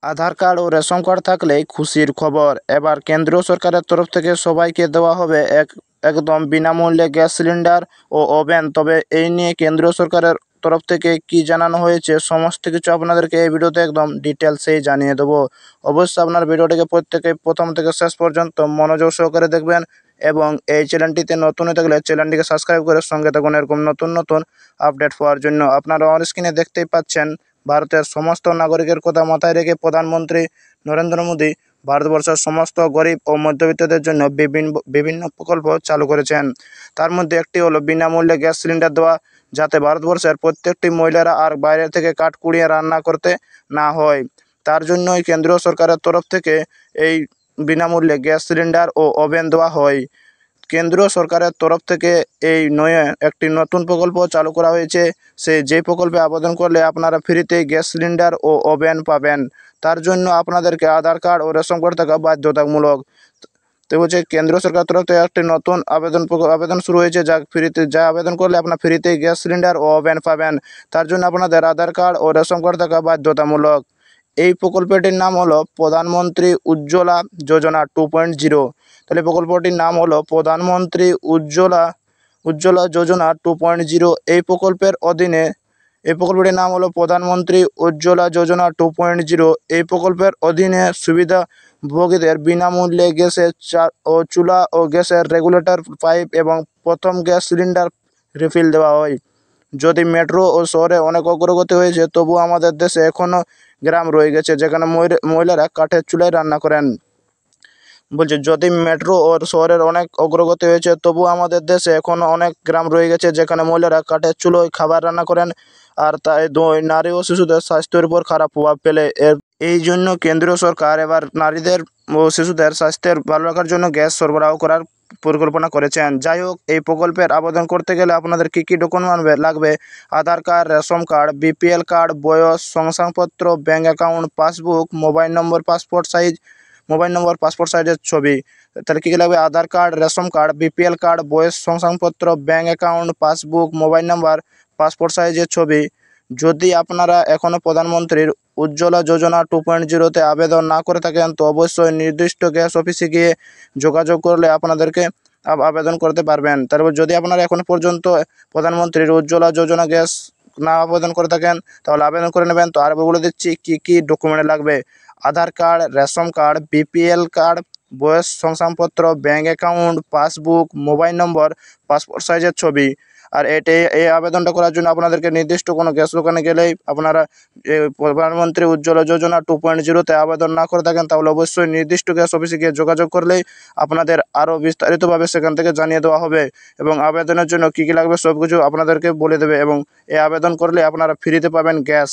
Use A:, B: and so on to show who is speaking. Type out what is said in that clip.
A: আধার card ও ration card থাকলেই খুশির খবর। এবার কেন্দ্র সরকারের তরফ থেকে সবাইকে দেওয়া হবে একদম বিনামূল্যে গ্যাস সিলিন্ডার ও ওভেন। তবে এই নিয়ে কেন্দ্র সরকারের তরফ থেকে কি জানানো হয়েছে সমস্ত কিছু আপনাদেরকে এই ভিডিওতে একদম ডিটেলসেই জানিয়ে দেবো। অবশ্যই আপনার ভিডিওটিকে প্রত্যেকে প্রথম থেকে শেষ পর্যন্ত মনোযোগ সহকারে দেখবেন এবং এই চ্যানেলটিতে নতুন হয়ে থাকলে চ্যানেলটিকে সাবস্ক্রাইব করে সঙ্গে থাকুন এরকম নতুন নতুন আপডেট পাওয়ার জন্য। আপনারা অন স্ক্রিনে দেখতেই পাচ্ছেন ভারতের সমস্ত নাগরিকের কথা মাথায় রেখে প্রধানমন্ত্রী নরেন্দ্র মোদী ভারতবর্ষের সমস্ত গরিব ও মধ্যবিত্তদের জন্য বিভিন্ন প্রকল্প চালু করেছেন। তার মধ্যে একটি হলো বিনামূল্যে গ্যাস সিলিন্ডার দেওয়া, যাতে ভারতবর্ষের প্রত্যেকটি মহিলারা আর বাইরে থেকে কাঠ কুড়িয়ে রান্না করতে না হয়। তার জন্যই কেন্দ্র সরকারের তরফ থেকে এই বিনামূল্যে গ্যাস সিলিন্ডার ও ওভেন দেওয়া হয়। কেন্দ্র সরকারের তরফ থেকে এই নয়ে একটি নতুন প্রকল্প চালু করা হয়েছে। যে প্রকল্পে আবেদন করলে আপনারা ফ্রিতে গ্যাস সিলিন্ডার ও ওভেন পাবেন। তার জন্য আপনাদেরকে আধার কার্ড ও রেশন কার্ড থাকা বাধ্যতামূলক। তো বলছে কেন্দ্র সরকার তরফ থেকে একটি নতুন আবেদন শুরু হয়েছে, যা আবেদন করলে আপনার ফ্রিতে গ্যাস সিলিন্ডার ও ওভেন পাবেন। তার জন্য আপনাদের আধার কার্ড ও রেশন কার্ড থাকা বাধ্যতামূলক। এই প্রকল্পটির নাম হলো প্রধানমন্ত্রী উজ্জ্বলা যোজনা 2.0। তাহলে প্রকল্পটির নাম হলো প্রধানমন্ত্রী উজ্জ্বলা যোজনা 2.0। এই প্রকল্পটির নাম হলো প্রধানমন্ত্রী উজ্জ্বলা যোজনা 2.0। এই প্রকল্পের অধীনে সুবিধাভোগীদের বিনামূল্যে গ্যাসের চুলা ও গ্যাসের রেগুলেটর পাইপ এবং প্রথম গ্যাস সিলিন্ডার রিফিল দেওয়া হয়। যদি মেট্রো ও শহরে অনেক অগ্রগতি হয়েছে, তবুও আমাদের দেশে এখনও গ্রাম রয়ে গেছে যেখানে মহিলারা কাঠের চুলায় রান্না করেন। বলছে যদি মেট্রো ও শহরের অনেক অগ্রগতি হয়েছে, তবু আমাদের দেশে এখনও অনেক গ্রাম রয়ে গেছে যেখানে মহিলারা কাঠের চুলোয় খাবার রান্না করেন, আর তাই নারী ও শিশুদের স্বাস্থ্যের উপর খারাপ প্রভাব ফেলে। এই জন্য কেন্দ্রীয় সরকার এবার নারীদের ও শিশুদের স্বাস্থ্যের ভালো রাখার জন্য গ্যাস সরবরাহ করার পরিকল্পনা করেছেন। যাই হোক, এই প্রকল্পের আবেদন করতে গেলে আপনাদের কী কী ডকুমেন্ট লাগবে: Aadhaar card, ration card, BPL card, বয়স, শংসাপত্র, bank account, passbook, mobile number, passport সাইজের ছবি। তাহলে কী কী লাগবে: Aadhaar card, ration card, BPL card, বয়স শংসাপত্র, bank account, passbook, mobile number, passport সাইজের ছবি। যদি আপনারা এখনও প্রধানমন্ত্রীর উজ্জ্বলা যোজনা 2.0-তে আবেদন না করে থাকেন, তো অবশ্যই নির্দিষ্ট গ্যাস অফিসে গিয়ে যোগাযোগ করলে আপনাদেরকে আবেদন করতে পারবেন। তারপর যদি আপনারা এখনও পর্যন্ত প্রধানমন্ত্রীর উজ্জ্বলা যোজনা গ্যাস না আবেদন করে থাকেন, তাহলে আবেদন করে নেবেন। তো আর বলে দিচ্ছি কী কী ডকুমেন্ট লাগবে: Aadhaar card, ration card, BPL card, বয়স শংসাপত্র, bank account, passbook, mobile number, passport সাইজের ছবি। আর এই আবেদনটা করার জন্য আপনাদেরকে নির্দিষ্ট কোনো গ্যাস দোকানে গেলেই আপনারা প্রধানমন্ত্রী উজ্জ্বলা যোজনা 2.0-তে আবেদন না করে থাকেন, তাহলে অবশ্যই নির্দিষ্ট গ্যাস অফিসে গিয়ে যোগাযোগ করলেই আপনাদের আরও বিস্তারিতভাবে সেখান থেকে জানিয়ে দেওয়া হবে এবং আবেদনের জন্য কী কী লাগবে সব কিছু আপনাদেরকে বলে দেবে এবং এই আবেদন করলে আপনারা ফ্রিতে পাবেন গ্যাস।